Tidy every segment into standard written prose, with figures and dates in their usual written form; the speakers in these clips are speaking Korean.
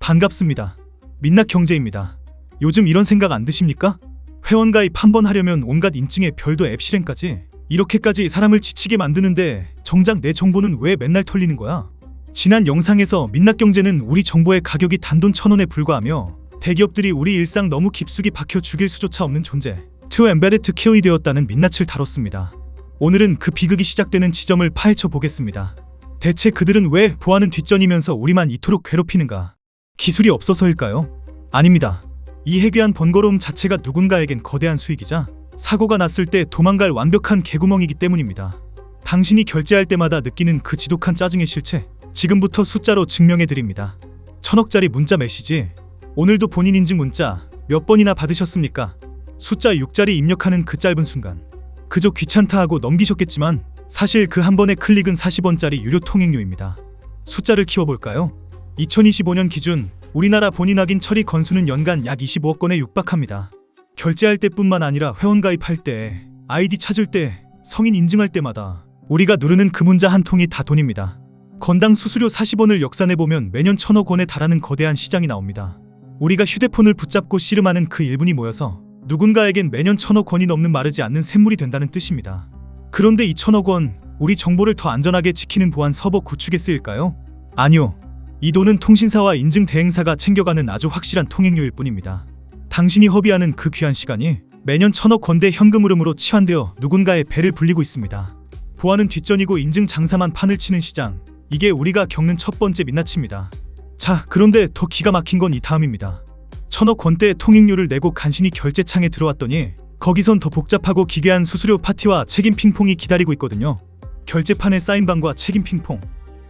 반갑습니다. 민낯경제입니다. 요즘 이런 생각 안 드십니까? 회원가입 한 번 하려면 온갖 인증에 별도 앱 실행까지 이렇게까지 사람을 지치게 만드는데 정작 내 정보는 왜 맨날 털리는 거야? 지난 영상에서 민낯경제는 우리 정보의 가격이 단돈 1,000원에 불과하며 대기업들이 우리 일상 너무 깊숙이 박혀 죽일 수조차 없는 존재 Too Embedded to Kill이 되었다는 민낯을 다뤘습니다. 오늘은 그 비극이 시작되는 지점을 파헤쳐 보겠습니다. 대체 그들은 왜 보안은 뒷전이면서 우리만 이토록 괴롭히는가? 기술이 없어서일까요? 아닙니다. 이 해괴한 번거로움 자체가 누군가에겐 거대한 수익이자 사고가 났을 때 도망갈 완벽한 개구멍이기 때문입니다. 당신이 결제할 때마다 느끼는 그 지독한 짜증의 실체, 지금부터 숫자로 증명해드립니다. 1,000억짜리 문자 메시지, 오늘도 본인 인증 문자 몇 번이나 받으셨습니까? 숫자 6자리 입력하는 그 짧은 순간 그저 귀찮다 하고 넘기셨겠지만 사실 그 한 번의 클릭은 40원짜리 유료 통행료입니다. 숫자를 키워볼까요? 2025년 기준 우리나라 본인 확인 처리 건수는 연간 약 25억 건에 육박합니다. 결제할 때뿐만 아니라 회원가입할 때, 아이디 찾을 때, 성인 인증할 때마다 우리가 누르는 그 문자 한 통이 다 돈입니다. 건당 수수료 40원을 역산해보면 매년 1,000억 원에 달하는 거대한 시장이 나옵니다. 우리가 휴대폰을 붙잡고 씨름하는 그 1분이 모여서 누군가에겐 매년 1,000억 원이 넘는 마르지 않는 샘물이 된다는 뜻입니다. 그런데 이 1,000억 원, 우리 정보를 더 안전하게 지키는 보안 서버 구축에 쓰일까요? 아니요. 이 돈은 통신사와 인증 대행사가 챙겨가는 아주 확실한 통행료일 뿐입니다. 당신이 허비하는 그 귀한 시간이 매년 1,000억 원대 현금 흐름으로 치환되어 누군가의 배를 불리고 있습니다. 보안은 뒷전이고 인증 장사만 판을 치는 시장, 이게 우리가 겪는 첫 번째 민낯입니다. 자, 그런데 더 기가 막힌 건 이 다음입니다. 1,000억 원대의 통행료를 내고 간신히 결제창에 들어왔더니 거기선 더 복잡하고 기괴한 수수료 파티와 책임 핑퐁이 기다리고 있거든요. 결제판에 사인방과 책임 핑퐁.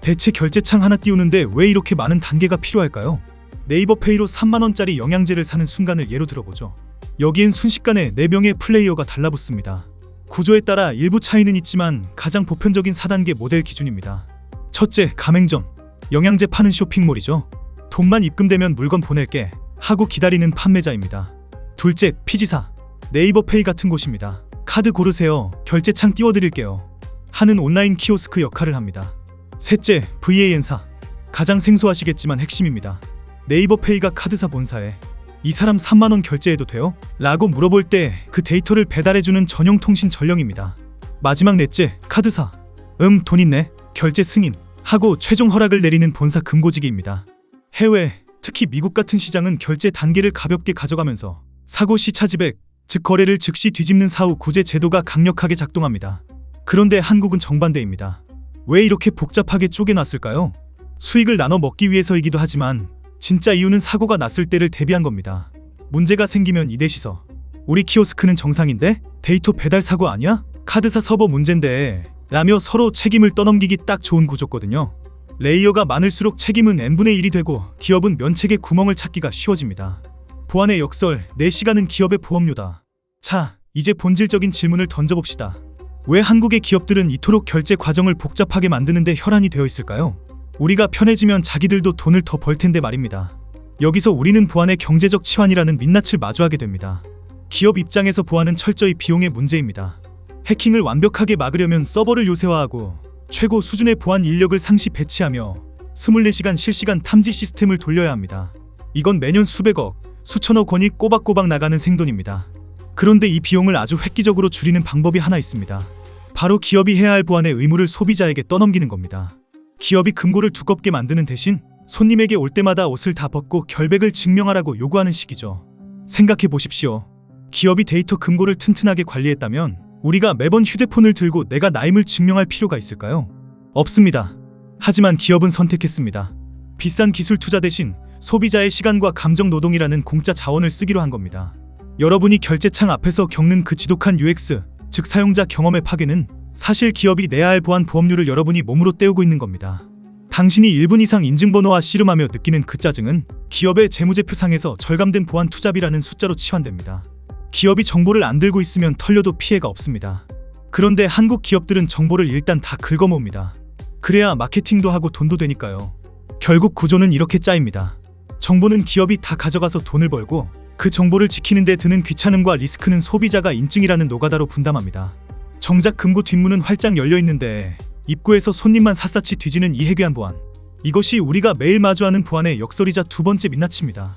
대체 결제창 하나 띄우는데 왜 이렇게 많은 단계가 필요할까요? 네이버페이로 3만원짜리 영양제를 사는 순간을 예로 들어보죠. 여기엔 순식간에 4명의 플레이어가 달라붙습니다. 구조에 따라 일부 차이는 있지만 가장 보편적인 4단계 모델 기준입니다. 첫째, 가맹점. 영양제 파는 쇼핑몰이죠. 돈만 입금되면 물건 보낼게 하고 기다리는 판매자입니다. 둘째, 피지사. 네이버페이 같은 곳입니다. 카드 고르세요. 결제창 띄워드릴게요. 하는 온라인 키오스크 역할을 합니다. 셋째, VAN사. 가장 생소하시겠지만 핵심입니다. 네이버페이가 카드사 본사에 이 사람 3만원 결제해도 돼요? 라고 물어볼 때 그 데이터를 배달해주는 전용 통신 전령입니다. 마지막 넷째, 카드사. 돈 있네. 결제 승인. 하고 최종 허락을 내리는 본사 금고지기입니다. 해외, 특히 미국 같은 시장은 결제 단계를 가볍게 가져가면서 사고 시 차지백, 즉 거래를 즉시 뒤집는 사후 구제 제도가 강력하게 작동합니다. 그런데 한국은 정반대입니다. 왜 이렇게 복잡하게 쪼개놨을까요? 수익을 나눠 먹기 위해서이기도 하지만 진짜 이유는 사고가 났을 때를 대비한 겁니다. 문제가 생기면 이대시서. 우리 키오스크는 정상인데? 데이터 배달 사고 아니야? 카드사 서버 문제인데 라며 서로 책임을 떠넘기기 딱 좋은 구조거든요. 레이어가 많을수록 책임은 n분의 1이 되고 기업은 면책의 구멍을 찾기가 쉬워집니다. 보안의 역설, 내 시간은 기업의 보험료다. 자, 이제 본질적인 질문을 던져봅시다. 왜 한국의 기업들은 이토록 결제 과정을 복잡하게 만드는데 혈안이 되어 있을까요? 우리가 편해지면 자기들도 돈을 더 벌 텐데 말입니다. 여기서 우리는 보안의 경제적 치환이라는 민낯을 마주하게 됩니다. 기업 입장에서 보안은 철저히 비용의 문제입니다. 해킹을 완벽하게 막으려면 서버를 요새화하고 최고 수준의 보안 인력을 상시 배치하며 24시간 실시간 탐지 시스템을 돌려야 합니다. 이건 매년 수백억, 수천억 원이 꼬박꼬박 나가는 생돈입니다. 그런데 이 비용을 아주 획기적으로 줄이는 방법이 하나 있습니다. 바로 기업이 해야 할 보안의 의무를 소비자에게 떠넘기는 겁니다. 기업이 금고를 두껍게 만드는 대신 손님에게 올 때마다 옷을 다 벗고 결백을 증명하라고 요구하는 식이죠. 생각해 보십시오. 기업이 데이터 금고를 튼튼하게 관리했다면 우리가 매번 휴대폰을 들고 내가 나임을 증명할 필요가 있을까요? 없습니다. 하지만 기업은 선택했습니다. 비싼 기술 투자 대신 소비자의 시간과 감정 노동이라는 공짜 자원을 쓰기로 한 겁니다. 여러분이 결제창 앞에서 겪는 그 지독한 UX, 즉 사용자 경험의 파괴는 사실 기업이 내야 할 보안 보험료를 여러분이 몸으로 때우고 있는 겁니다. 당신이 1분 이상 인증번호와 씨름하며 느끼는 그 짜증은 기업의 재무제표상에서 절감된 보안 투자비라는 숫자로 치환됩니다. 기업이 정보를 안 들고 있으면 털려도 피해가 없습니다. 그런데 한국 기업들은 정보를 일단 다 긁어모읍니다. 그래야 마케팅도 하고 돈도 되니까요. 결국 구조는 이렇게 짜입니다. 정보는 기업이 다 가져가서 돈을 벌고 그 정보를 지키는 데 드는 귀찮음과 리스크는 소비자가 인증이라는 노가다로 분담합니다. 정작 금고 뒷문은 활짝 열려 있는데 입구에서 손님만 샅샅이 뒤지는 이 해괴한 보안. 이것이 우리가 매일 마주하는 보안의 역설이자 두 번째 민낯입니다.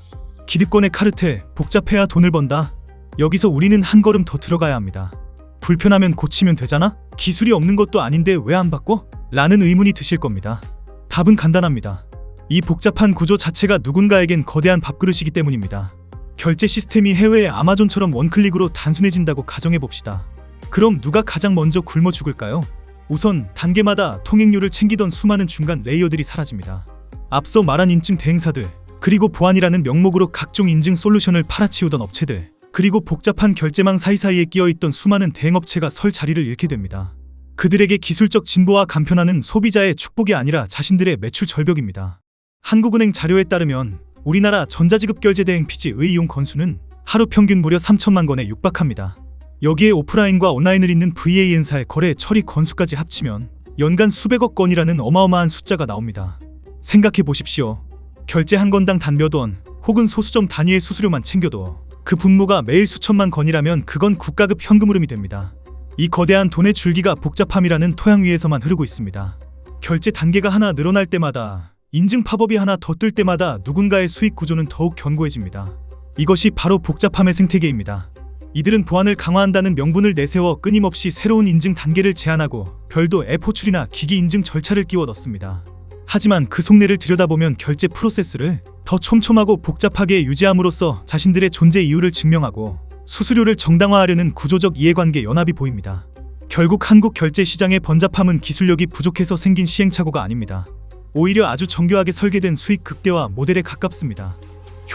기득권의 카르텔, 복잡해야 돈을 번다. 여기서 우리는 한 걸음 더 들어가야 합니다. 불편하면 고치면 되잖아? 기술이 없는 것도 아닌데 왜 안 바꿔? 라는 의문이 드실 겁니다. 답은 간단합니다. 이 복잡한 구조 자체가 누군가에겐 거대한 밥그릇이기 때문입니다. 결제 시스템이 해외의 아마존처럼 원클릭으로 단순해진다고 가정해봅시다. 그럼 누가 가장 먼저 굶어 죽을까요? 우선 단계마다 통행료를 챙기던 수많은 중간 레이어들이 사라집니다. 앞서 말한 인증 대행사들, 그리고 보안이라는 명목으로 각종 인증 솔루션을 팔아치우던 업체들, 그리고 복잡한 결제망 사이사이에 끼어있던 수많은 대행업체가 설 자리를 잃게 됩니다. 그들에게 기술적 진보와 간편화는 소비자의 축복이 아니라 자신들의 매출 절벽입니다. 한국은행 자료에 따르면 우리나라 전자지급 결제 대행 피지의 이용 건수는 하루 평균 무려 3천만 건에 육박합니다. 여기에 오프라인과 온라인을 잇는 VAN사의 거래 처리 건수까지 합치면 연간 수백억 건이라는 어마어마한 숫자가 나옵니다. 생각해 보십시오. 결제 한 건당 단 몇 원, 혹은 소수점 단위의 수수료만 챙겨도 그 분모가 매일 수천만 건이라면 그건 국가급 현금 흐름이 됩니다. 이 거대한 돈의 줄기가 복잡함이라는 토양 위에서만 흐르고 있습니다. 결제 단계가 하나 늘어날 때마다, 인증 팝업이 하나 더 뜰 때마다 누군가의 수익 구조는 더욱 견고해집니다. 이것이 바로 복잡함의 생태계입니다. 이들은 보안을 강화한다는 명분을 내세워 끊임없이 새로운 인증 단계를 제안하고 별도 앱 호출이나 기기 인증 절차를 끼워 넣습니다. 하지만 그 속내를 들여다보면 결제 프로세스를 더 촘촘하고 복잡하게 유지함으로써 자신들의 존재 이유를 증명하고 수수료를 정당화하려는 구조적 이해관계 연합이 보입니다. 결국 한국 결제 시장의 번잡함은 기술력이 부족해서 생긴 시행착오가 아닙니다. 오히려 아주 정교하게 설계된 수익 극대화 모델에 가깝습니다.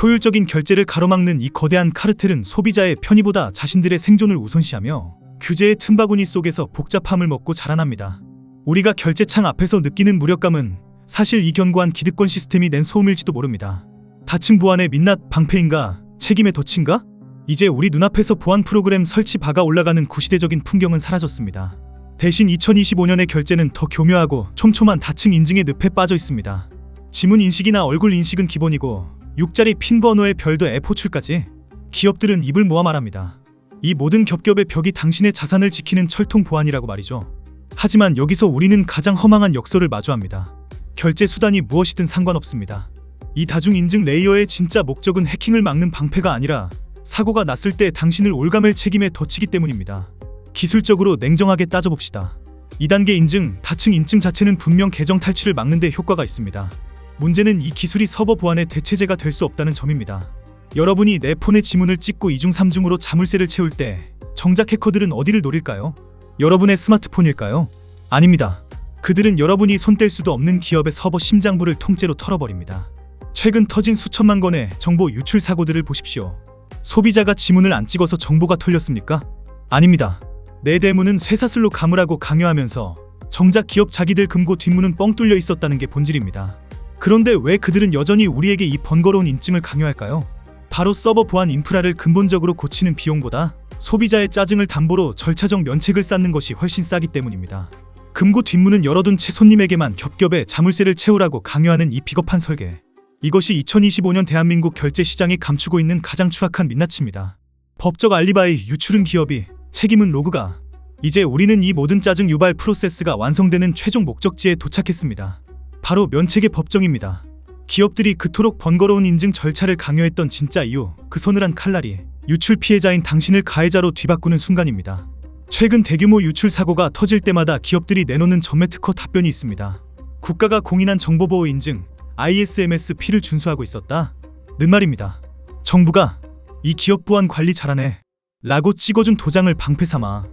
효율적인 결제를 가로막는 이 거대한 카르텔은 소비자의 편의보다 자신들의 생존을 우선시하며 규제의 틈바구니 속에서 복잡함을 먹고 자라납니다. 우리가 결제창 앞에서 느끼는 무력감은 사실 이 견고한 기득권 시스템이 낸 소음일지도 모릅니다. 다층 보안의 민낯 방패인가? 책임의 덫인가? 이제 우리 눈앞에서 보안 프로그램 설치 바가 올라가는 구시대적인 풍경은 사라졌습니다. 대신 2025년의 결제는 더 교묘하고 촘촘한 다층 인증의 늪에 빠져 있습니다. 지문 인식이나 얼굴 인식은 기본이고 6자리 핀 번호의 별도 앱 호출까지 기업들은 입을 모아 말합니다. 이 모든 겹겹의 벽이 당신의 자산을 지키는 철통 보안이라고 말이죠. 하지만 여기서 우리는 가장 허망한 역설을 마주합니다. 결제 수단이 무엇이든 상관없습니다. 이 다중 인증 레이어의 진짜 목적은 해킹을 막는 방패가 아니라 사고가 났을 때 당신을 올가맬 책임에 덧치기 때문입니다. 기술적으로 냉정하게 따져봅시다. 2단계 인증, 다층 인증 자체는 분명 계정 탈취를 막는 데 효과가 있습니다. 문제는 이 기술이 서버 보안의 대체제가 될 수 없다는 점입니다. 여러분이 내 폰에 지문을 찍고 2중 3중으로 자물쇠를 채울 때 정작 해커들은 어디를 노릴까요? 여러분의 스마트폰일까요? 아닙니다. 그들은 여러분이 손댈 수도 없는 기업의 서버 심장부를 통째로 털어버립니다. 최근 터진 수천만 건의 정보 유출 사고들을 보십시오. 소비자가 지문을 안 찍어서 정보가 털렸습니까? 아닙니다. 내 대문은 쇠사슬로 감으라고 강요하면서 정작 기업 자기들 금고 뒷문은 뻥 뚫려 있었다는 게 본질입니다. 그런데 왜 그들은 여전히 우리에게 이 번거로운 인증을 강요할까요? 바로 서버 보안 인프라를 근본적으로 고치는 비용보다 소비자의 짜증을 담보로 절차적 면책을 쌓는 것이 훨씬 싸기 때문입니다. 금고 뒷문은 열어둔 채 손님에게만 겹겹에 자물쇠를 채우라고 강요하는 이 비겁한 설계. 이것이 2025년 대한민국 결제 시장이 감추고 있는 가장 추악한 민낯입니다. 법적 알리바이, 유출은 기업이, 책임은 로그가. 이제 우리는 이 모든 짜증 유발 프로세스가 완성되는 최종 목적지에 도착했습니다. 바로 면책의 법정입니다. 기업들이 그토록 번거로운 인증 절차를 강요했던 진짜 이유, 그 서늘한 칼날이 유출 피해자인 당신을 가해자로 뒤바꾸는 순간입니다. 최근 대규모 유출 사고가 터질 때마다 기업들이 내놓는 전매 특허 답변이 있습니다. 국가가 공인한 정보보호 인증, ISMS-P를 준수하고 있었다? 는 말입니다. 정부가 이 기업 보안 관리 잘하네 라고 찍어준 도장을 방패삼아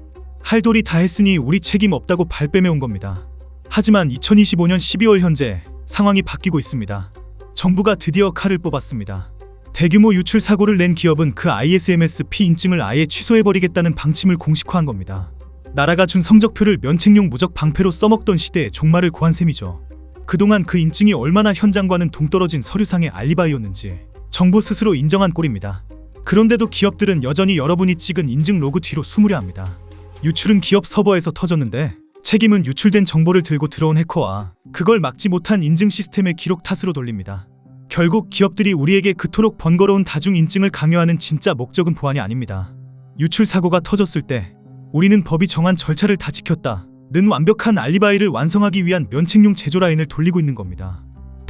할 도리 다 했으니 우리 책임 없다고 발뺌해온 겁니다. 하지만 2025년 12월 현재 상황이 바뀌고 있습니다. 정부가 드디어 칼을 뽑았습니다. 대규모 유출 사고를 낸 기업은 그 ISMS-P 인증을 아예 취소해버리겠다는 방침을 공식화한 겁니다. 나라가 준 성적표를 면책용 무적 방패로 써먹던 시대에 종말을 고한 셈이죠. 그동안 그 인증이 얼마나 현장과는 동떨어진 서류상의 알리바이였는지 정부 스스로 인정한 꼴입니다. 그런데도 기업들은 여전히 여러분이 찍은 인증 로그 뒤로 숨으려 합니다. 유출은 기업 서버에서 터졌는데 책임은 유출된 정보를 들고 들어온 해커와 그걸 막지 못한 인증 시스템의 기록 탓으로 돌립니다. 결국 기업들이 우리에게 그토록 번거로운 다중 인증을 강요하는 진짜 목적은 보안이 아닙니다. 유출 사고가 터졌을 때 우리는 법이 정한 절차를 다 지켰다 는 완벽한 알리바이를 완성하기 위한 면책용 제조 라인을 돌리고 있는 겁니다.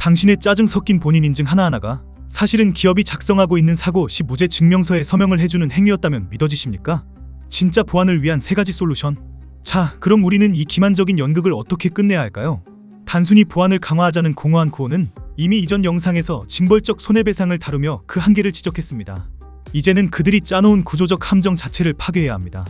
당신의 짜증 섞인 본인 인증 하나하나가 사실은 기업이 작성하고 있는 사고 시 무죄 증명서에 서명을 해주는 행위였다면 믿어지십니까? 진짜 보안을 위한 세 가지 솔루션. 자, 그럼 우리는 이 기만적인 연극을 어떻게 끝내야 할까요? 단순히 보안을 강화하자는 공허한 구호는 이미 이전 영상에서 징벌적 손해배상을 다루며 그 한계를 지적했습니다. 이제는 그들이 짜놓은 구조적 함정 자체를 파괴해야 합니다.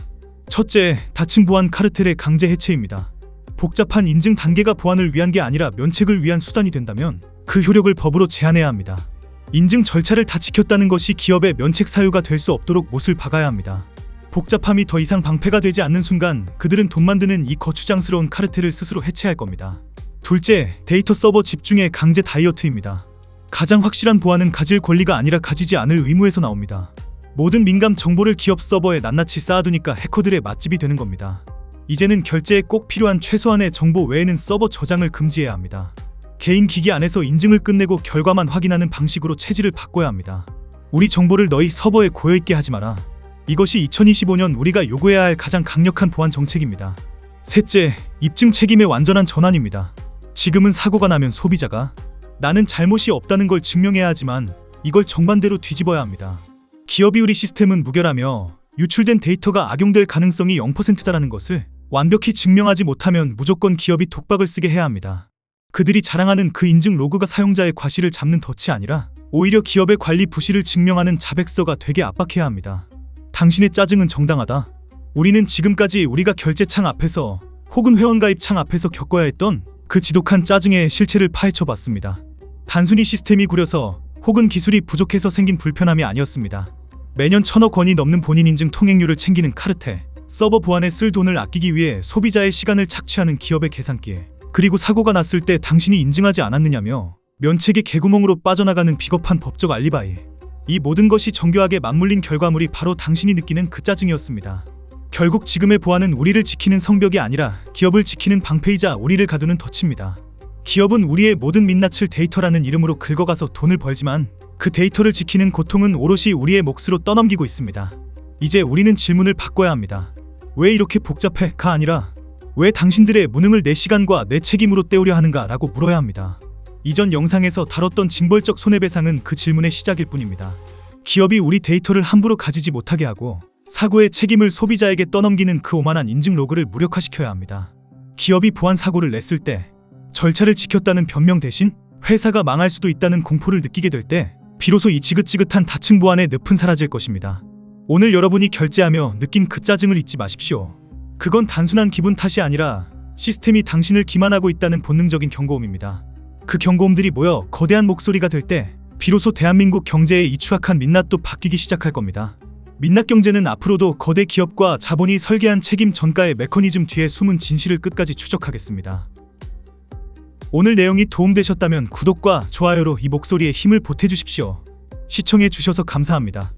첫째, 다층 보안 카르텔의 강제 해체입니다. 복잡한 인증 단계가 보안을 위한 게 아니라 면책을 위한 수단이 된다면 그 효력을 법으로 제한해야 합니다. 인증 절차를 다 지켰다는 것이 기업의 면책 사유가 될 수 없도록 못을 박아야 합니다. 복잡함이 더 이상 방패가 되지 않는 순간 그들은 돈 만드는 이 거추장스러운 카르텔을 스스로 해체할 겁니다. 둘째, 데이터 서버 집중의 강제 다이어트입니다. 가장 확실한 보안은 가질 권리가 아니라 가지지 않을 의무에서 나옵니다. 모든 민감 정보를 기업 서버에 낱낱이 쌓아두니까 해커들의 맛집이 되는 겁니다. 이제는 결제에 꼭 필요한 최소한의 정보 외에는 서버 저장을 금지해야 합니다. 개인 기기 안에서 인증을 끝내고 결과만 확인하는 방식으로 체질을 바꿔야 합니다. 우리 정보를 너희 서버에 고여있게 하지 마라. 이것이 2025년 우리가 요구해야 할 가장 강력한 보안 정책입니다. 셋째, 입증 책임의 완전한 전환입니다. 지금은 사고가 나면 소비자가 나는 잘못이 없다는 걸 증명해야 하지만 이걸 정반대로 뒤집어야 합니다. 기업이 우리 시스템은 무결하며 유출된 데이터가 악용될 가능성이 0%다라는 것을 완벽히 증명하지 못하면 무조건 기업이 독박을 쓰게 해야 합니다. 그들이 자랑하는 그 인증 로그가 사용자의 과실을 잡는 덫이 아니라 오히려 기업의 관리 부실을 증명하는 자백서가 되게 압박해야 합니다. 당신의 짜증은 정당하다. 우리는 지금까지 우리가 결제창 앞에서 혹은 회원가입 창 앞에서 겪어야 했던 그 지독한 짜증의 실체를 파헤쳐봤습니다. 단순히 시스템이 구려서 혹은 기술이 부족해서 생긴 불편함이 아니었습니다. 매년 1,000억 원이 넘는 본인 인증 통행료를 챙기는 카르텔, 서버 보안에 쓸 돈을 아끼기 위해 소비자의 시간을 착취하는 기업의 계산기, 그리고 사고가 났을 때 당신이 인증하지 않았느냐며 면책의 개구멍으로 빠져나가는 비겁한 법적 알리바이. 이 모든 것이 정교하게 맞물린 결과물이 바로 당신이 느끼는 그 짜증이었습니다. 결국 지금의 보안은 우리를 지키는 성벽이 아니라 기업을 지키는 방패이자 우리를 가두는 덫입니다. 기업은 우리의 모든 민낯을 데이터라는 이름으로 긁어가서 돈을 벌지만 그 데이터를 지키는 고통은 오롯이 우리의 몫으로 떠넘기고 있습니다. 이제 우리는 질문을 바꿔야 합니다. 왜 이렇게 복잡해?가 아니라 왜 당신들의 무능을 내 시간과 내 책임으로 때우려 하는가 라고 물어야 합니다. 이전 영상에서 다뤘던 징벌적 손해배상은 그 질문의 시작일 뿐입니다. 기업이 우리 데이터를 함부로 가지지 못하게 하고 사고의 책임을 소비자에게 떠넘기는 그 오만한 인증 로그를 무력화시켜야 합니다. 기업이 보안 사고를 냈을 때 절차를 지켰다는 변명 대신 회사가 망할 수도 있다는 공포를 느끼게 될 때 비로소 이 지긋지긋한 다층 보안의 늪은 사라질 것입니다. 오늘 여러분이 결제하며 느낀 그 짜증을 잊지 마십시오. 그건 단순한 기분 탓이 아니라 시스템이 당신을 기만하고 있다는 본능적인 경고음입니다. 그 경고음들이 모여 거대한 목소리가 될 때 비로소 대한민국 경제의 이 추악한 민낯도 바뀌기 시작할 겁니다. 민낯 경제는 앞으로도 거대 기업과 자본이 설계한 책임 전가의 메커니즘 뒤에 숨은 진실을 끝까지 추적하겠습니다. 오늘 내용이 도움되셨다면 구독과 좋아요로 이 목소리에 힘을 보태주십시오. 시청해 주셔서 감사합니다.